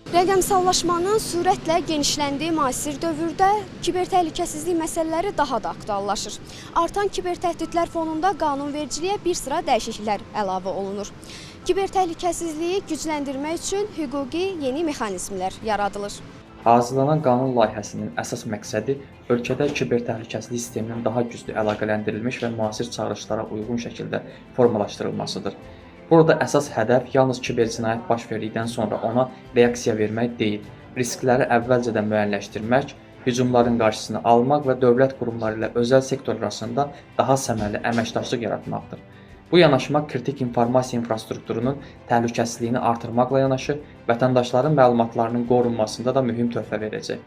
Rəqəmsallaşmanın sürətlə genişləndiyi müasir dövrdə kibertəhlükəsizlik məsələləri daha da aktuallaşır. Artan kibertəhdidlər fonunda qanunvericiliyə bir sıra dəyişikliklər əlavə olunur. Kibertəhlükəsizliyi gücləndirmək üçün hüquqi yeni mexanizmlər yaradılır. Hazırlanan qanun layihəsinin əsas məqsədi ölkədə kibertəhlükəsizlik sisteminin daha güclü əlaqələndirilmiş və müasir çağırışlara uyğun şəkildə formalaşdırılmasıdır. Burada əsas hədəf yalnız kibercinayət baş verdikdən sonra ona reaksiya vermək deyil, riskləri əvvəlcədən müəyyənləşdirmək, hücumların qarşısını almaq və dövlət qurumları ilə özəl sektor arasında daha səmərəli əməkdaşlıq yaratmaqdır. Bu yanaşma kritik informasiya infrastrukturunun təhlükəsizliyini artırmaqla yanaşı, vətəndaşların məlumatlarının qorunmasında da mühüm töhfə verəcək.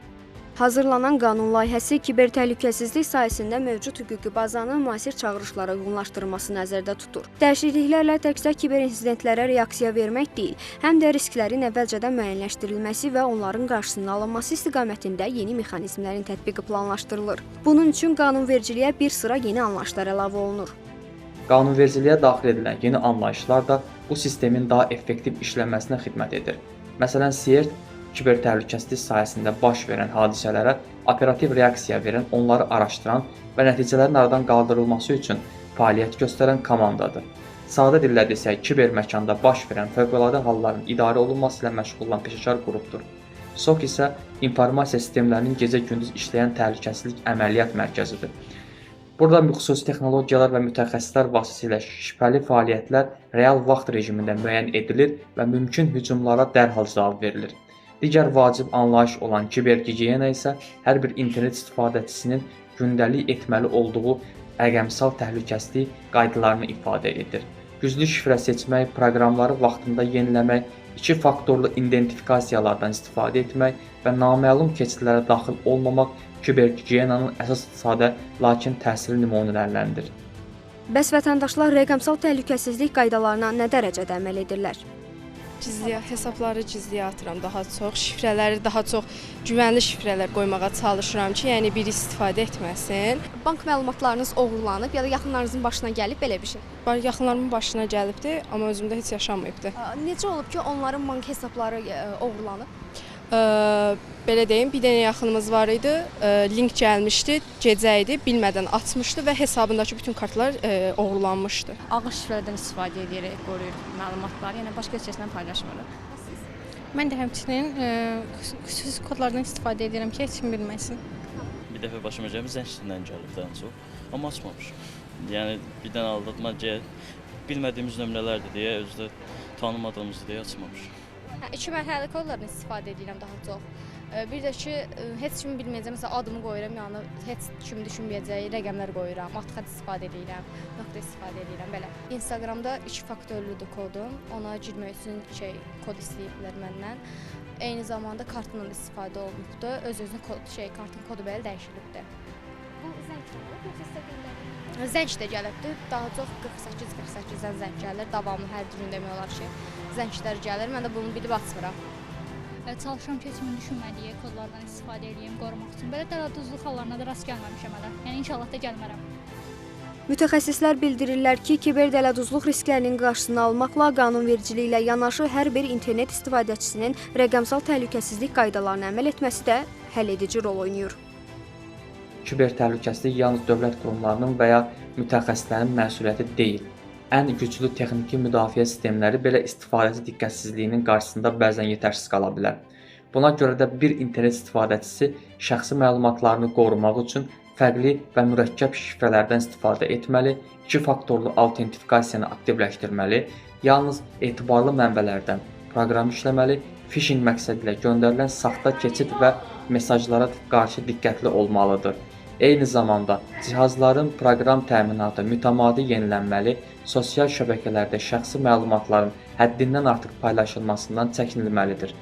Hazırlanan qanun layihəsi kibertəhlükəsizlik sayəsində mövcud hüquqi bazanın müasir çağırışlara uyğunlaşdırılması nəzərdə tutur. Dəyişikliklərlə təkcə kiberinsidentlərə reaksiya vermək deyil, həm də risklərin əvvəlcədən müəyyənləşdirilməsi və onların qarşısının alınması istiqamətində yeni mexanizmlərin tətbiqi planlaşdırılır. Bunun üçün qanunvericiliyə bir sıra yeni anlayışlar əlavə olunur. Qanunvericiliyə daxil edilən yeni anlayışlar da bu sistemin daha effektiv işləməsinə xidmət edir. Məsələn, CERT kibertəhlükəsizlik sayəsində baş verən hadisələrə operativ reaksiya verən, onları araşdıran və nəticələrin aradan qaldırılması üçün fəaliyyət göstərən komandadır. Sadə dillə desək, kiberməkanda baş verən fövqəladə halların idarə olunması ilə məşğul olan peşəkar qrupdur. SOC isə informasiya sistemlərinin gecə-gündüz işləyən təhlükəsizlik əməliyyat mərkəzidir. Burada xüsusi texnologiyalar və mütəxəssislər vasitəsilə şübhəli fəaliyyətlər real vaxt rejimində müəyyən edilir və mümkün hücumlara dərhal cavab verilir. Digər vacib anlayış olan kibergigiyena isə hər bir internet istifadəçisinin gündəlik etməli olduğu rəqəmsal təhlükəsizlik qaydalarını ifadə edir. Güclü şifrə seçmək, proqramları vaxtında yeniləmək, iki faktorlu identifikasiyalardan istifadə etmək və naməlum keçidlərə daxil olmamaq kibergigiyenanın əsas sadə, lakin təsirli nümunələrindəndir. Bəs vətəndaşlar rəqəmsal təhlükəsizlik qaydalarına nə dərəcədə əməl edirlər? Hesabları gizliyə atıram daha çox, şifrələri daha çox güvənli şifrələr qoymağa çalışıram ki, yəni biri istifadə etməsin. Bank məlumatlarınız oğurlanıb ya da yaxınlarınızın başına gəlib belə bir şey? Yaxınlarımın başına gəlibdi, amma özümdə heç yaşanmayıbdı. Necə olub ki, onların bank hesabları oğurlanıb? Belə deyim, bir dənə yaxınımız var idi, link gəlmişdi, gecə idi, bilmədən açmışdı və hesabındakı bütün kartlar oğurlanmışdı. Ağır şifrələrdən istifadə edərək qoruyuruq məlumatları, yəni başqa heç kəslə paylaşmırıq. Mən də həmçinin xüsusi kodlardan istifadə edirəm ki, heç kim bilməsin. Bir dəfə başıma gəlib zəngçindən gəlib ən çox, amma açmamışım. Yəni bir dənə aldatma bilmədiyimiz nömrələrdir deyə, özü də tanımadığımızdır deyə açmamışım. İki mərhələli kodlardan istifadə edirəm daha çox. Bir də ki, heç kimi bilməyəcəm, məsələn adımı qoyuram, yəni heç kim düşünməyəcək, rəqəmlər qoyuram, adxat istifadə edirəm, nöqtə istifadə edirəm, belə. Instagramda 2 faktorludur kodum, ona girmək üçün kod istəyiblər məndən. Eyni zamanda kartla da istifadə olunubdur, öz-özünə kartın kodu belə dəyişilibdir. Bu zəngdən olub, yoxsa sizə göndərilir? Zəng də gəlibdir, daha çox 48-48-dən zəng gəlir, davamlı hər gün demək olar ki, zənglər gəlir, mən də bunu bilib açmıram. Çalışıram ki, heç kimin düşünmədiyi kodlardan istifadə edeyim, qorumaq üçün. Belə dələduzluq hallarına da rast gəlməmişəm hələ. Yəni inşallah da gəlmərəm. Mütəxəssislər bildirirlər ki, kiberdələduzluq risklərinin qarşısını almaqla qanunvericilik ilə yanaşı hər bir internet istifadəçisinin rəqəmsal təhlükəsizlik qaydalarına əməl etməsi də həlledici rol oynayır. Kibertəhlükəsizlik yalnız dövlət qurumlarının və ya mütəxəssislərin məsuliyyəti deyil. Ən güclü texniki müdafiə sistemləri belə istifadəçi diqqətsizliyinin qarşısında bəzən yetərsiz qala bilər. Buna görə də bir internet istifadəçisi şəxsi məlumatlarını qorumaq üçün fərqli və mürəkkəb şifrələrdən istifadə etməli, iki faktorlu autentifikasiyanı aktivləşdirməli, yalnız etibarlı mənbələrdən proqram işləməli, phishing məqsədi ilə göndərilən saxta keçid və mesajlara qarşı diqqətli olmalıdır. Eyni zamanda cihazların proqram təminatı mütəmadi yenilənməli, sosial şəbəkələrdə şəxsi məlumatların həddindən artıq paylaşılmasından çəkinilməlidir.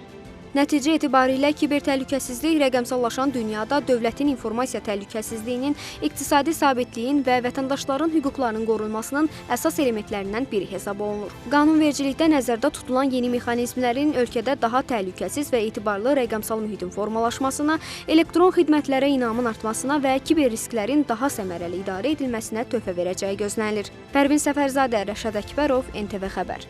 Nəticə etibarilə kibertəhlükəsizlik rəqəmsallaşan dünyada dövlətin informasiya təhlükəsizliyinin, iqtisadi sabitliyin və vətəndaşların hüquqlarının qorunmasının əsas elementlərindən biri hesab olunur. Qanunvericilikdə nəzərdə tutulan yeni mexanizmlərin ölkədə daha təhlükəsiz və etibarlı rəqəmsal mühitin formalaşmasına, elektron xidmətlərə inamın artmasına və kiber risklərin daha səmərəli idarə edilməsinə töhfə verəcəyi gözlənilir. Pərvin Səfərzadə, Rəşad Əkbərov, NTV Xəbər.